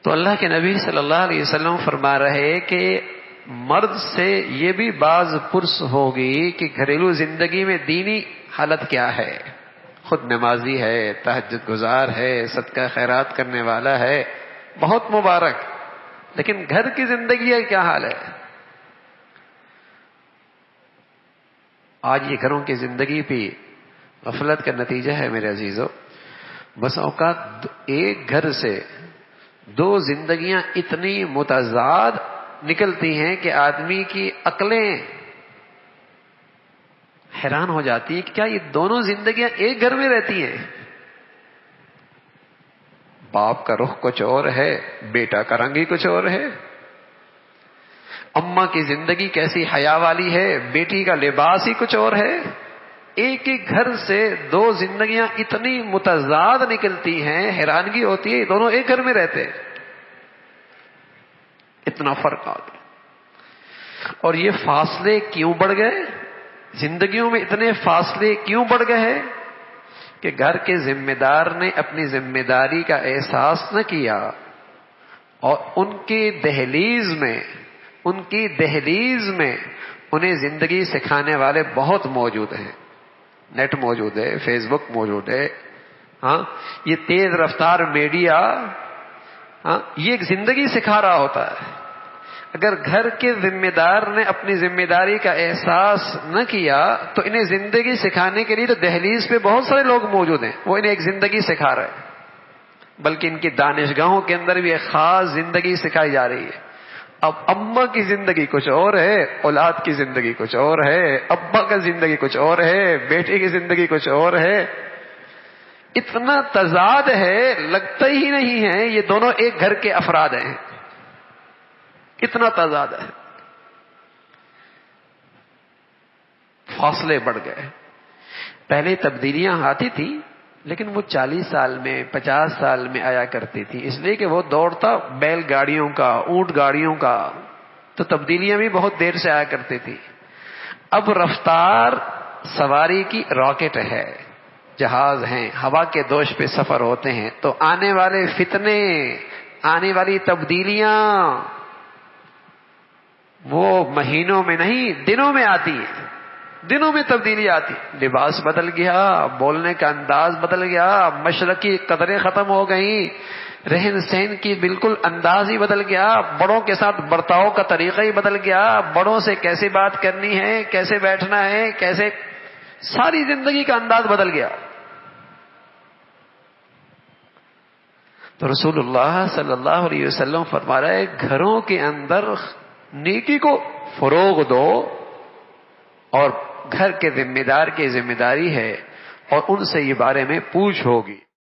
تو اللہ کے نبی صلی اللہ علیہ وسلم فرما رہے کہ مرد سے یہ بھی باز پرس ہوگی کہ گھریلو زندگی میں دینی حالت کیا ہے، خود نمازی ہے، تہجد گزار ہے، صدقہ خیرات کرنے والا ہے، بہت مبارک، لیکن گھر کی زندگی کا کیا حال ہے؟ آج یہ گھروں کی زندگی پہ غفلت کا نتیجہ ہے میرے عزیزو۔ بس اوقات ایک گھر سے دو زندگیاں اتنی متضاد نکلتی ہیں کہ آدمی کی عقلیں حیران ہو جاتی ہے کہ کیا یہ دونوں زندگیاں ایک گھر میں رہتی ہیں؟ باپ کا رخ کچھ اور ہے، بیٹا کا رنگ ہی کچھ اور ہے۔ اماں کی زندگی کیسی حیا والی ہے، بیٹی کا لباس ہی کچھ اور ہے۔ ایک ہی گھر سے دو زندگیاں اتنی متضاد نکلتی ہیں، حیرانگی ہوتی ہے یہ دونوں ایک گھر میں رہتے ہیں، اتنا فرق آ گیا۔ اور یہ فاصلے کیوں بڑھ گئے؟ زندگیوں میں اتنے فاصلے کیوں بڑھ گئے ہیں کہ گھر کے ذمہ دار نے اپنی ذمہ داری کا احساس نہ کیا، اور ان کی دہلیز میں انہیں زندگی سکھانے والے بہت موجود ہیں۔ نیٹ موجود ہے، فیس بک موجود ہے، ہاں، یہ تیز رفتار میڈیا، ہاں، یہ ایک زندگی سکھا رہا ہوتا ہے۔ اگر گھر کے ذمہ دار نے اپنی ذمہ داری کا احساس نہ کیا تو انہیں زندگی سکھانے کے لیے تو دہلیز پہ بہت سارے لوگ موجود ہیں، وہ انہیں ایک زندگی سکھا رہے ہیں، بلکہ ان کی دانشگاہوں کے اندر بھی ایک خاص زندگی سکھائی جا رہی ہے۔ اب اماں کی زندگی کچھ اور ہے، اولاد کی زندگی کچھ اور ہے، ابا کا زندگی کچھ اور ہے، بیٹے کی زندگی کچھ اور ہے۔ اتنا تضاد ہے، لگتا ہی نہیں ہے یہ دونوں ایک گھر کے افراد ہیں، اتنا تضاد ہے، فاصلے بڑھ گئے۔ پہلے تبدیلیاں آتی تھی لیکن وہ 40 سال میں 50 سال میں آیا کرتی تھی، اس لیے کہ وہ دور تھا بیل گاڑیوں کا، اونٹ گاڑیوں کا، تو تبدیلیاں بھی بہت دیر سے آیا کرتی تھی۔ اب رفتار سواری کی راکٹ ہے، جہاز ہیں، ہوا کے دوش پہ سفر ہوتے ہیں، تو آنے والے فتنے، آنے والی تبدیلیاں وہ مہینوں میں نہیں دنوں میں آتی ہیں، دنوں میں تبدیلی آتی۔ لباس بدل گیا، بولنے کا انداز بدل گیا، مشرقی قدریں ختم ہو گئیں، رہن سہن کی بالکل انداز ہی بدل گیا، بڑوں کے ساتھ برتاؤ کا طریقہ ہی بدل گیا، بڑوں سے کیسے بات کرنی ہے، کیسے بیٹھنا ہے، کیسے، ساری زندگی کا انداز بدل گیا۔ تو رسول اللہ صلی اللہ علیہ وسلم فرما رہا ہے گھروں کے اندر نیکی کو فروغ دو، اور گھر کے ذمہ دار کی ذمہ داری ہے اور ان سے یہ بارے میں پوچھ ہوگی۔